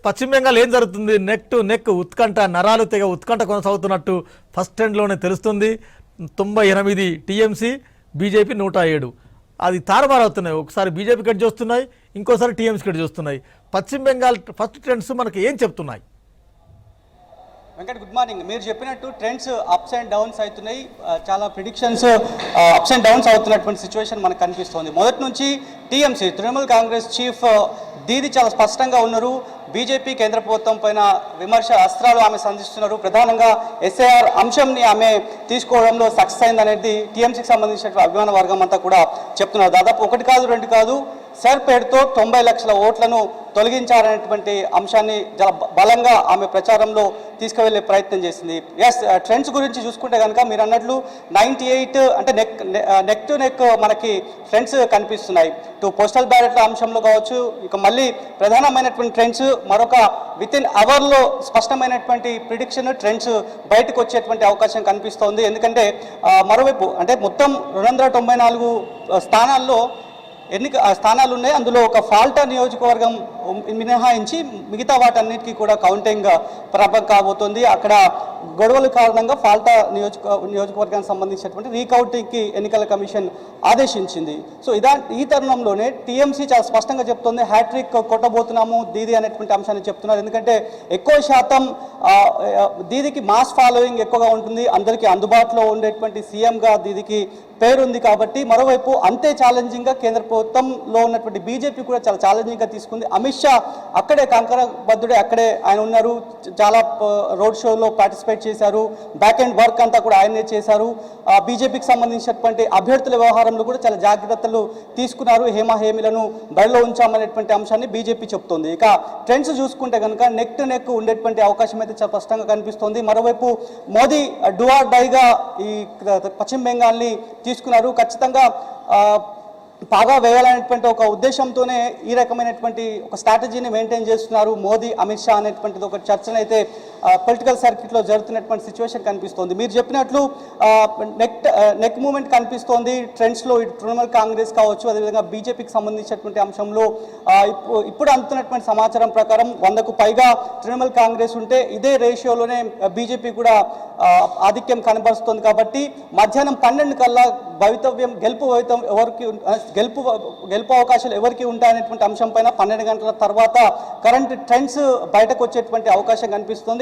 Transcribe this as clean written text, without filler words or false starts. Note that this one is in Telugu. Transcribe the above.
పశ్చిమ బెంగాల్ ఏం జరుగుతుంది? నెక్ టు నెక్ ఉత్కంఠ, నరాలు తెగ ఉత్కంఠ కొనసాగుతున్నట్టు ఫస్ట్ ట్రెండ్లోనే తెలుస్తుంది. 98 టీఎంసీ, బీజేపీ 107. అది తారుమారవుతున్నాయి. ఒకసారి బీజేపీ కట్ చేస్తున్నాయి, ఇంకోసారి టీఎంసీ కట్ చేస్తున్నాయి. పశ్చిమ బెంగాల్ ఫస్ట్ ట్రెండ్స్ మనకి ఏం చెప్తున్నాయి? Venkat, good morning. మీరు చెప్పినట్టు ట్రెండ్స్ అప్స్ అండ్ డౌన్స్ అవుతున్నాయి. చాలా ప్రిడిక్షన్స్ అప్స్ అండ్ డౌన్స్ అవుతున్నటువంటి సిచ్యువేషన్ మనకు కనిపిస్తోంది. మొదటి నుంచి టీఎంసీ, తృణమూల్ కాంగ్రెస్ చీఫ్ దీది చాలా స్పష్టంగా ఉన్నారు. బీజేపీ కేంద్ర ప్రభుత్వం పైన విమర్శ అస్త్రాలు ఆమె సంధిస్తున్నారు. ప్రధానంగా ఎస్ఐఆర్ అంశంని ఆమె తీసుకోవడంలో సక్సెస్ అయిందనేది టీఎంసీకి సంబంధించిన అభిమాన వర్గం అంతా కూడా చెప్తున్నారు. దాదాపు 1 కాదు 2 కాదు, సర్ పేరుతో 90 లక్షల ఓట్లను తొలగించారనేటువంటి అంశాన్ని చాలా బలంగా ఆమె ప్రచారంలో తీసుకువెళ్లే ప్రయత్నం చేసింది. ట్రెండ్స్ గురించి చూసుకుంటే కనుక మీరు అన్నట్లు 98 అంటే నెక్ టు నెక్ మనకి ట్రెండ్స్ కనిపిస్తున్నాయి. పోస్టల్ బ్యాలెట్ల అంశంలో కావచ్చు, ఇక మళ్ళీ ప్రధానమైనటువంటి ట్రెండ్స్ మరొక వితిన్ అవర్లో స్పష్టమైనటువంటి ప్రిడిక్షన్ ట్రెండ్స్ బయటకు వచ్చేటువంటి అవకాశం కనిపిస్తోంది. ఎందుకంటే మరోవైపు అంటే మొత్తం 294 స్థానాల్లో స్థానాలు ఉన్నాయి. అందులో ఒక ఫాల్టా నియోజకవర్గం మినహాయించి మిగతా వాటన్నిటికీ కూడా కౌంటింగ్ ప్రారంభం కాబోతోంది. అక్కడ గొడవల కారణంగా ఫాల్టా నియోజకవర్గానికి సంబంధించినటువంటి రీకౌంటింగ్కి ఎన్నికల కమిషన్ ఆదేశించింది. సో ఈ తరుణంలోనే టీఎంసీ చాలా స్పష్టంగా చెప్తోంది, హ్యాట్రిక్ కొట్టబోతున్నాము దీది అనేటువంటి అంశాన్ని చెప్తున్నారు. ఎందుకంటే ఎక్కువ శాతం దీదికి మాస్ ఫాలోయింగ్ ఎక్కువగా ఉంటుంది, అందరికీ అందుబాటులో ఉండేటువంటి సీఎంగా దీదికి పేరుంది. కాబట్టి మరోవైపు అంతే ఛాలెంజింగ్గా కేంద్ర ప్రభుత్వంలో ఉన్నటువంటి బీజేపీ కూడా చాలా ఛాలెంజింగ్గా తీసుకుంది. అమిత్ షా అక్కడే కంకరబద్ధుడే, అక్కడే ఆయన ఉన్నారు. చాలా రోడ్ షోలో పార్టిసిపేట్ చేశారు. బ్యాక్ అండ్ వర్క్ అంతా కూడా ఆయనే చేశారు. బీజేపీకి సంబంధించినటువంటి అభ్యర్థుల వ్యవహారంలో కూడా చాలా జాగ్రత్తలు తీసుకున్నారు. హేమీలను బరిలో ఉంచామనేటువంటి అంశాన్ని బీజేపీ చెప్తోంది. ఇక ట్రెండ్స్ చూసుకుంటే కనుక నెక్ టు నెక్ ఉండేటువంటి అవకాశం అయితే చాలా స్పష్టంగా కనిపిస్తోంది. మరోవైపు మోదీ డూ ఆర్ డైగా ఈ పశ్చిమ బెంగాల్ని తీసుకున్నారు. ఖచ్చితంగా బాగా వేయాలనేటువంటి ఒక ఉద్దేశంతోనే ఈ రకమైనటువంటి ఒక స్ట్రాటజీని మెయింటైన్ చేస్తున్నారు మోదీ, అమిత్ షా అనేటువంటిది ఒక చర్చనైతే పొలిటికల్ సర్క్యూట్లో జరుగుతున్నటువంటి సిచ్యువేషన్ కనిపిస్తోంది. మీరు చెప్పినట్లు నెక్ మూవ్మెంట్ కనిపిస్తోంది ట్రెండ్స్లో. ఇటు తృణమూల్ కాంగ్రెస్ కావచ్చు, అదేవిధంగా బీజేపీకి సంబంధించినటువంటి అంశంలో ఇప్పుడు అందుతున్నటువంటి సమాచారం ప్రకారం 100కు పైగా తృణమూల్ కాంగ్రెస్ ఉంటే ఇదే రేషియోలోనే బీజేపీ కూడా ఆధిక్యం కనబరుస్తుంది. కాబట్టి మధ్యాహ్నం 12 కల్లా గెలుపు అవకాశాలు ఎవరికి ఉంటాయనేటువంటి అంశం పైన 12 గంటల తర్వాత కరెంట్ ట్రెండ్స్ బయటకు వచ్చేటువంటి అవకాశం కనిపిస్తుంది.